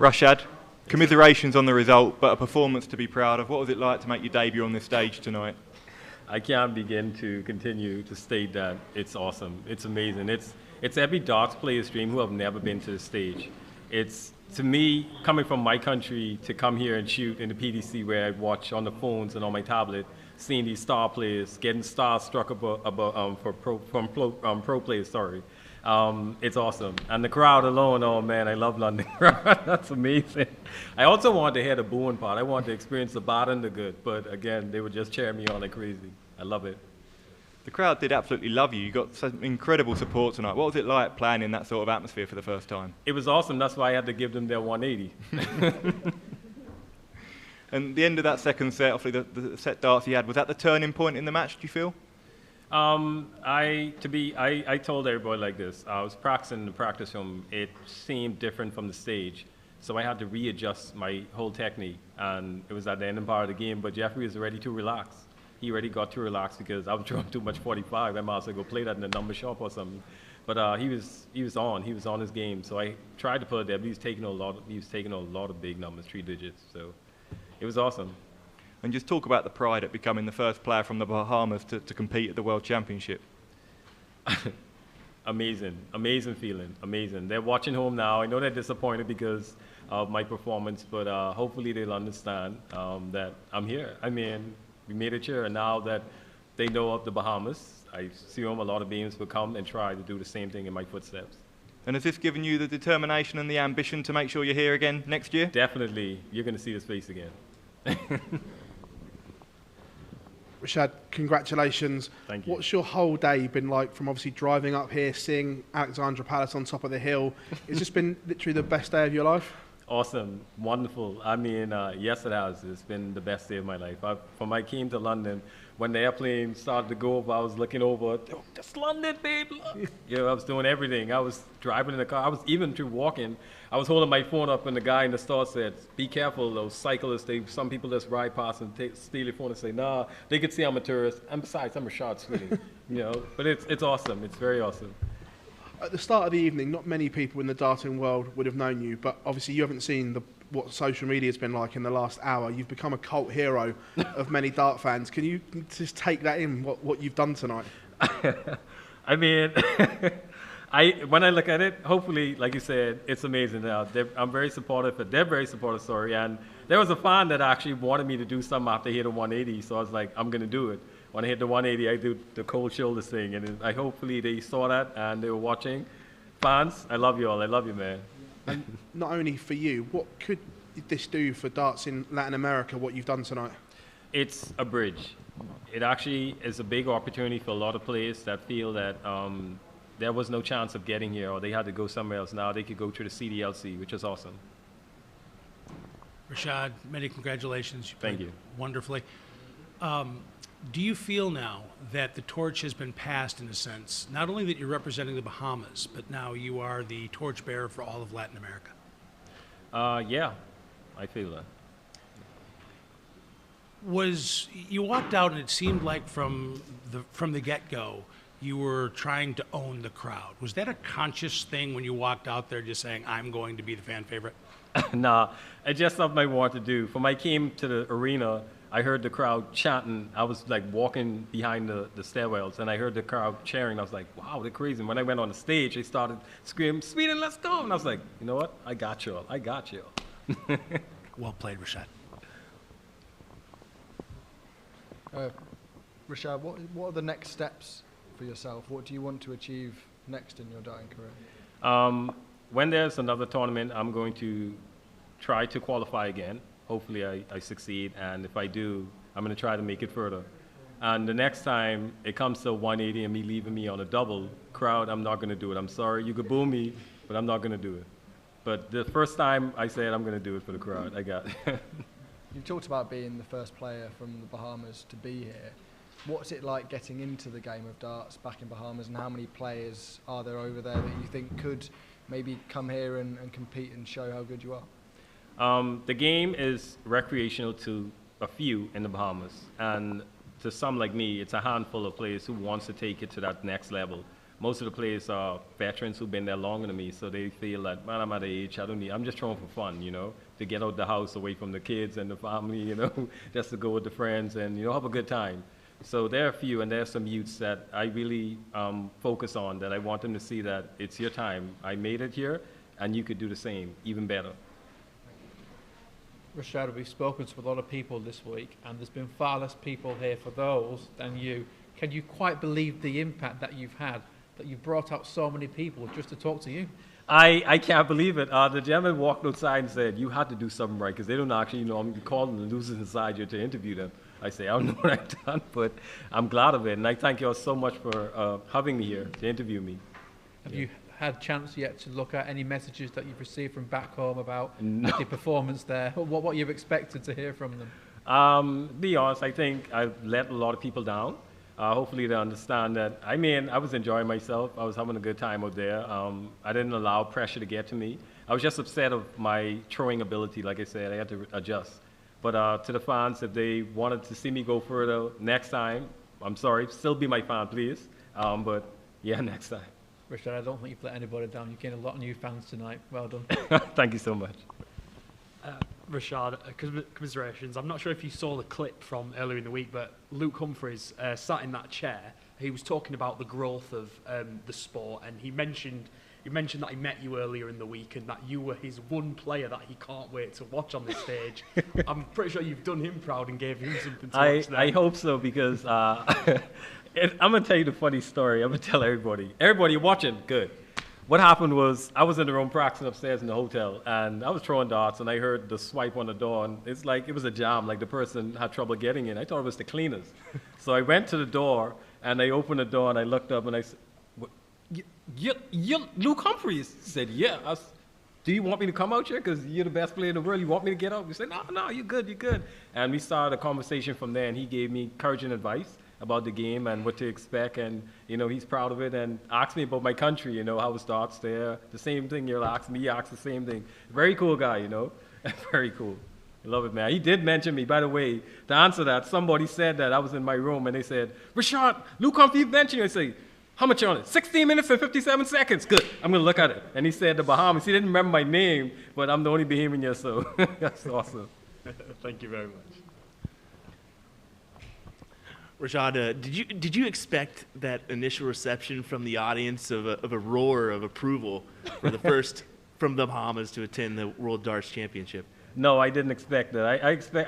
Rashad, commiserations on the result, but a performance to be proud of. What was it like to make your debut on this stage tonight? I can't begin to continue to state that it's awesome. It's amazing. It's every darts player's dream who have never been to the stage. It's, to me, coming from my country to come here and shoot in the PDC where I watch on the phones and on my tablet, seeing these star players, getting starstruck from pro players, sorry. It's awesome. And the crowd alone, oh man, I love London. That's amazing. I also wanted to hear the booing part. I wanted to experience the bad and the good. But again, they were just cheering me on like crazy. I love it. The crowd did absolutely love you. You got some incredible support tonight. What was it like playing in that sort of atmosphere for the first time? It was awesome. That's why I had to give them their 180. And the end of that second set, obviously the set darts you had, was that the turning point in the match, do you feel? I told everybody like this. I was practicing in the practice room. It seemed different from the stage. So I had to readjust my whole technique. And it was at the ending part of the game, but Jeffrey was ready to relax. He already got to relax because I was drawing too much 45. I might as well go play that in the number shop or something. But he was on his game. So I tried to put it there, but he was taking a lot of big numbers, 3 digits. So it was awesome. And just talk about the pride at becoming the first player from the Bahamas to compete at the World Championship. Amazing feeling, amazing. They're watching home now. I know they're disappointed because of my performance, but hopefully they'll understand that I'm here. I mean, we made it here, and now that they know of the Bahamas, I assume a lot of beings will come and try to do the same thing in my footsteps. And has this given you the determination and the ambition to make sure you're here again next year? Definitely. You're going to see this face again. Rashad, congratulations. Thank you. What's your whole day been like from obviously driving up here, seeing Alexandra Palace on top of the hill? Has this been literally the best day of your life? Awesome, wonderful. I mean, yes, it has. It's been the best day of my life. From I came to London, when the airplane started to go over, I was looking over, oh, that's London, babe, look. You know, I was doing everything. I was driving in the car. I was even through walking. I was holding my phone up, and the guy in the store said, be careful, those cyclists, some people just ride past and steal your phone and say, nah, they could see I'm a tourist. And besides, I'm Rashad Sweeting, you know. But it's awesome. It's very awesome. At the start of the evening, not many people in the darting world would have known you, but obviously you haven't seen what social media has been like in the last hour. You've become a cult hero of many dart fans. Can you just take that in, what you've done tonight? I mean, when I look at it, hopefully, like you said, it's amazing. I'm very supportive, but they're very supportive, sorry. And there was a fan that actually wanted me to do something after he hit a 180, so I was like, I'm going to do it. When I hit the 180, I do the cold shoulders thing, and hopefully they saw that and they were watching. Fans, I love you all. I love you, man. And not only for you, what could this do for darts in Latin America, what you've done tonight? It's a bridge. It actually is a big opportunity for a lot of players that feel that there was no chance of getting here or they had to go somewhere else. Now they could go to the CDLC, which is awesome. Rashad, many congratulations. You Thank you. Wonderfully. Do you feel now that the torch has been passed in a sense, not only that you're representing the Bahamas, but now you are the torchbearer for all of Latin America? Yeah, I feel that. You walked out and it seemed like from the get-go you were trying to own the crowd. Was that a conscious thing when you walked out there just saying, I'm going to be the fan favorite? Nah, it's just something I wanted to do. When I came to the arena, I heard the crowd chanting. I was like walking behind the stairwells, and I heard the crowd cheering. I was like, wow, they're crazy. And when I went on the stage, they started screaming, Sweeting, let's go. And I was like, you know what? I got you all. I got you all. Well played, Rashad. Rashad, what are the next steps for yourself? What do you want to achieve next in your darting career? When there's another tournament, I'm going to try to qualify again. Hopefully I succeed, and if I do, I'm going to try to make it further. And the next time it comes to 180 and me leaving me on a double, crowd, I'm not going to do it. I'm sorry, you could boo me, but I'm not going to do it. But the first time I said I'm going to do it for the crowd, I got it. You talked about being the first player from the Bahamas to be here. What's it like getting into the game of darts back in Bahamas, and how many players are there over there that you think could maybe come here and compete and show how good you are? The game is recreational to a few in the Bahamas, and to some like me, it's a handful of players who wants to take it to that next level. most of the players are veterans who've been there longer than me, so they feel that, man, I'm at the age, I'm just throwing for fun, you know, to get out the house away from the kids and the family, you know, just to go with the friends and, you know, have a good time. So there are a few, and there are some youths that I really focus on, that I want them to see that it's your time. I made it here, and you could do the same, even better. Rashad, we've spoken to a lot of people this week, and there's been far less people here for those than you. Can you quite believe the impact that you've had, that you've brought out so many people just to talk to you? I can't believe it. The gentleman walked outside and said, you had to do something right, because they don't actually, you know, I'm calling the losers inside you to interview them. I say, I don't know what I've done, but I'm glad of it. And I thank you all so much for having me here to interview me. Have you had a chance yet to look at any messages that you've received from back home about the performance there? What you've expected to hear from them? Be honest, I think I've let a lot of people down. Hopefully they understand that, I mean, I was enjoying myself. I was having a good time out there. I didn't allow pressure to get to me. I was just upset of my throwing ability. Like I said, I had to adjust. But to the fans, if they wanted to see me go further next time, I'm sorry, still be my fan, please. But yeah, next time. Rashad, I don't think you've let anybody down. You've gained a lot of new fans tonight. Well done. Thank you so much. Rashad, commiserations. I'm not sure if you saw the clip from earlier in the week, but Luke Humphries sat in that chair. He was talking about the growth of the sport, and he mentioned that he met you earlier in the week and that you were his one player that he can't wait to watch on the stage. I'm pretty sure you've done him proud and gave him something to watch there. I hope so, because I'm going to tell you the funny story. I'm going to tell everybody. Everybody watching, good. What happened was, I was in the room practicing upstairs in the hotel, and I was throwing darts, and I heard the swipe on the door, and it's like, it was a jam, like the person had trouble getting in. I thought it was the cleaners. So I went to the door, and I opened the door, and I looked up, and I said, you're Luke Humphries? He said, yeah. Do you want me to come out here? Because you're the best player in the world. You want me to get out? We said, no, you're good, you're good. And we started a conversation from there, and he gave me encouraging advice about the game and what to expect, and you know, he's proud of it, and asked me about my country, you know, how it starts there. The same thing you're asking me, he asked the same thing. Very cool guy, you know. Very cool. I love it, man. He did mention me, by the way. To answer that, somebody said that I was in my room, and they said, Rashad, Luke Humphries mentioned you. I say, how much on it? 16 minutes and 57 seconds. Good. I'm going to look at it. And he said the Bahamas. He didn't remember my name, but I'm the only Bahamian here, so that's awesome. Thank you very much. Rashad, did you expect that initial reception from the audience of a roar of approval for the first from the Bahamas to attend the World Darts Championship? No, I didn't expect that.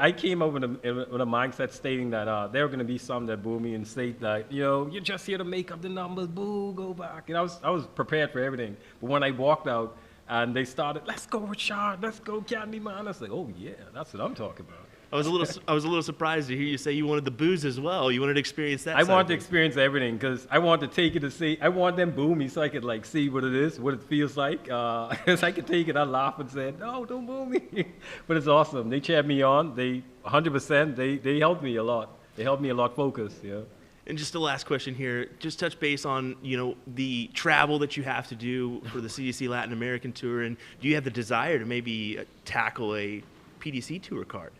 I came up with a mindset stating that there were going to be some that boo me and state that, you know, you're just here to make up the numbers, boo, go back. And I was prepared for everything. But when I walked out and they started, let's go, Rashad, let's go, Candyman, I was like, oh yeah, that's what I'm talking about. I was a little surprised to hear you say you wanted the booze as well. You wanted to experience that. I wanted to experience everything, because I wanted to take it to see. I want them boo me so I could like see what it is, what it feels like. Because I could take it, I laugh and say, no, don't boo me. But it's awesome. They cheered me on. They 100%. They helped me a lot. They helped me a lot focus. Yeah. And just the last question here, just touch base on, you know, the travel that you have to do for the CDC Latin American Tour, and do you have the desire to maybe tackle a PDC Tour card?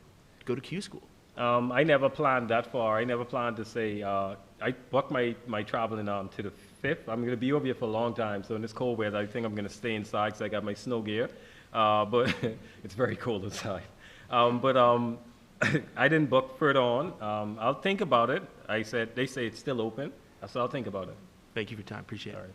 Go to Q school? I never planned that far. I never planned to say, I booked my traveling to the 5th. I'm going to be over here for a long time, so in this cold weather, I think I'm going to stay inside because I got my snow gear. But it's very cold inside. I didn't book further on. I'll think about it. They say it's still open, so I'll think about it. Thank you for your time. Appreciate it. All right.